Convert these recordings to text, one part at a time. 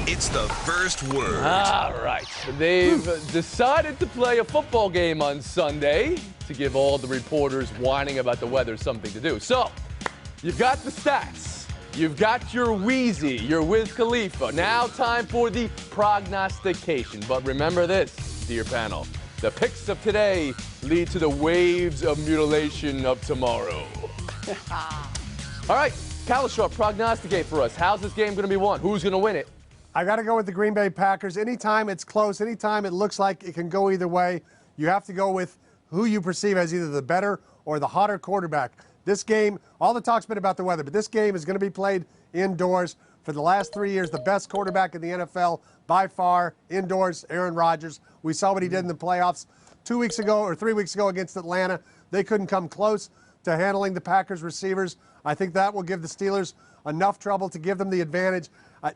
It's the first word. All right. They've decided to play a football game on Sunday to give all the reporters whining about the weather something to do. So, you've got the stats. You've got your Wheezy, your Wiz Khalifa. Now time for the prognostication. But remember this, dear panel. The picks of today lead to the waves of mutilation of tomorrow. All right, Kalishaw, prognosticate for us. How's this game going to be won? Who's going to win it? I got to go with the Green Bay Packers. Anytime it's close, anytime it looks like it can go either way, you have to go with who you perceive as either the better or the hotter quarterback. This game, all the talk's been about the weather, but this game is going to be played indoors. For the last 3 years, the best quarterback in the NFL by far, indoors, Aaron Rodgers. We saw what he did in the playoffs 2 weeks ago or 3 weeks ago against Atlanta. They couldn't come close to handling the Packers receivers. I think that will give the Steelers enough trouble to give them the advantage.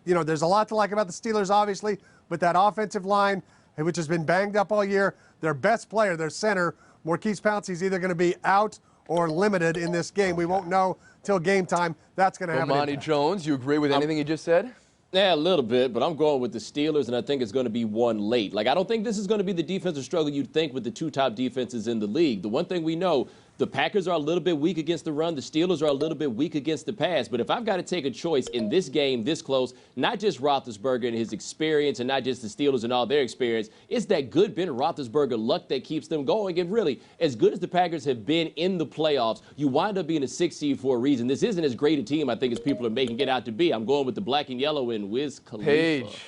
There's a lot to like about the Steelers, obviously, but that offensive line, which has been banged up all year, their best player, their center, Maurkice Pouncey, is either going to be out or limited in this game. We won't know till game time. That's going to have an Bomani impact. Jones, you agree with anything he just said? Yeah, a little bit, but I'm going with the Steelers, and I think it's going to be one late. I don't think this is going to be the defensive struggle you'd think with the two top defenses in the league. The one thing we know, the Packers are a little bit weak against the run. The Steelers are a little bit weak against the pass. But if I've got to take a choice in this game this close, not just Roethlisberger and his experience and not just the Steelers and all their experience, it's that good Ben Roethlisberger luck that keeps them going. And really, as good as the Packers have been in the playoffs, you wind up being a 6 seed for a reason. This isn't as great a team, I think, as people are making it out to be. I'm going with the black and yellow and Wiz Khalifa. Page.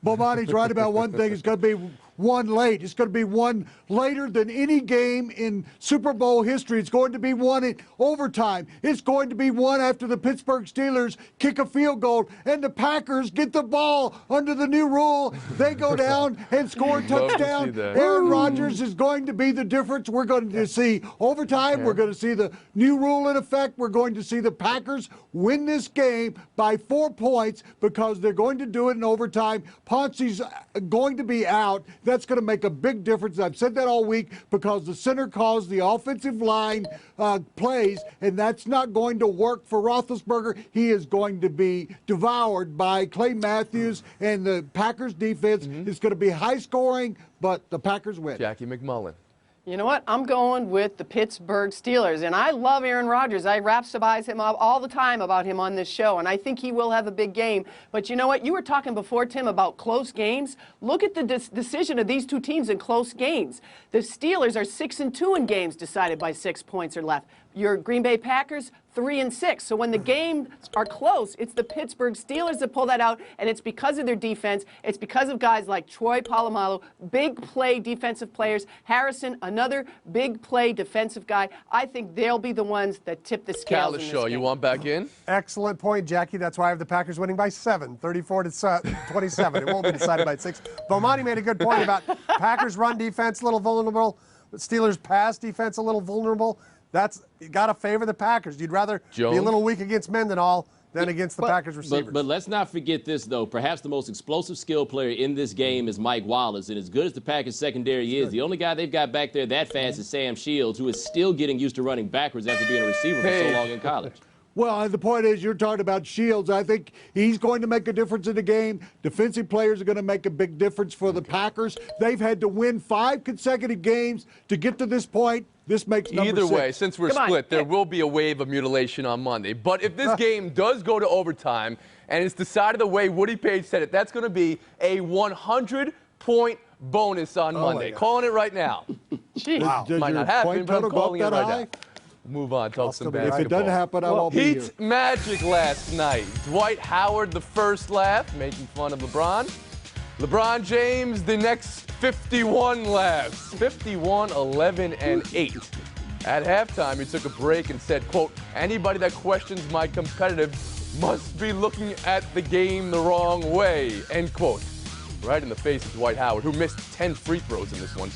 Bomani's right about one thing. It's going to be one late. It's going to be one later than any game in Super Bowl history. It's going to be one in overtime. It's going to be one after the Pittsburgh Steelers kick a field goal and the Packers get the ball under the new rule. They go down and score a touchdown. Aaron Rodgers is going to be the difference. We're going to see overtime. We're going to see the new rule in effect. We're going to see the Packers win this game by 4 points because they're going to do it in overtime. Pouncey's going to be out. That's going to make a big difference. I've said that all week because the center calls the offensive line plays, and that's not going to work for Roethlisberger. He is going to be devoured by Clay Matthews, and the Packers defense is going to be high scoring, but the Packers win. Jackie McMullen. You know what? I'm going with the Pittsburgh Steelers, and I love Aaron Rodgers. I rhapsodize him up all the time about him on this show, and I think he will have a big game. But you know what? You were talking before, Tim, about close games. Look at the decision of these two teams in close games. The Steelers are 6-2 in games decided by 6 points or less. Your Green Bay Packers, 3-6. So when the games are close, it's the Pittsburgh Steelers that pull that out, and it's because of their defense. It's because of guys like Troy Polamalu, big play defensive players. Harrison, another big play defensive guy. I think they'll be the ones that tip the scales in this Kalishaw, game. you want back in? Excellent point, Jackie. That's why I have the Packers winning by 7, 34-27. It won't be decided by 6. Bomani made a good point about Packers run defense, a little vulnerable. Steelers pass defense, a little vulnerable. You got to favor the Packers. You'd rather be a little weak against Mendenhall than against the Packers receivers. But let's not forget this, though. Perhaps the most explosive skill player in this game is Mike Wallace. And as good as the Packers secondary is, the only guy they've got back there that fast is Sam Shields, who is still getting used to running backwards after being a receiver for so long in college. Well, and the point is, you're talking about Shields. I think he's going to make a difference in the game. Defensive players are going to make a big difference for the Packers. They've had to win 5 consecutive games to get to this point. This makes number Either 6. way, since we're split, there will be a wave of mutilation on Monday. But if this game does go to overtime and it's decided the way Woody Page said it, that's going to be a 100-point bonus on Monday. Calling it right now. Wow. Might not happen, but I'm calling it right now. Move on, talk some basketball. If it doesn't happen, I won't be here. Heat Magic last night. Dwight Howard, the first laugh, making fun of LeBron. LeBron James, the next 51 laughs. 51, 11, and 8. At halftime, he took a break and said, quote, "Anybody that questions my competitive must be looking at the game the wrong way," end quote. Right in the face of Dwight Howard, who missed 10 free throws in this one.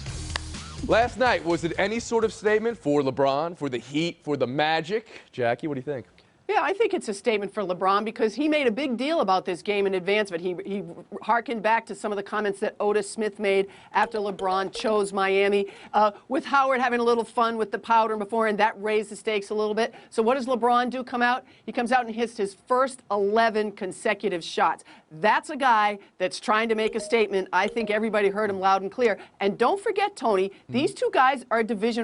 Last night, was it any sort of statement for LeBron, for the Heat, for the Magic? Jackie, what do you think? Yeah, I think it's a statement for LeBron because he made a big deal about this game in advance, but he hearkened back to some of the comments that Otis Smith made after LeBron chose Miami, with Howard having a little fun with the powder before, and that raised the stakes a little bit. So what does LeBron do come out? He comes out and hits his first 11 consecutive shots. That's a guy that's trying to make a statement. I think everybody heard him loud and clear. And don't forget, Tony, these two guys are division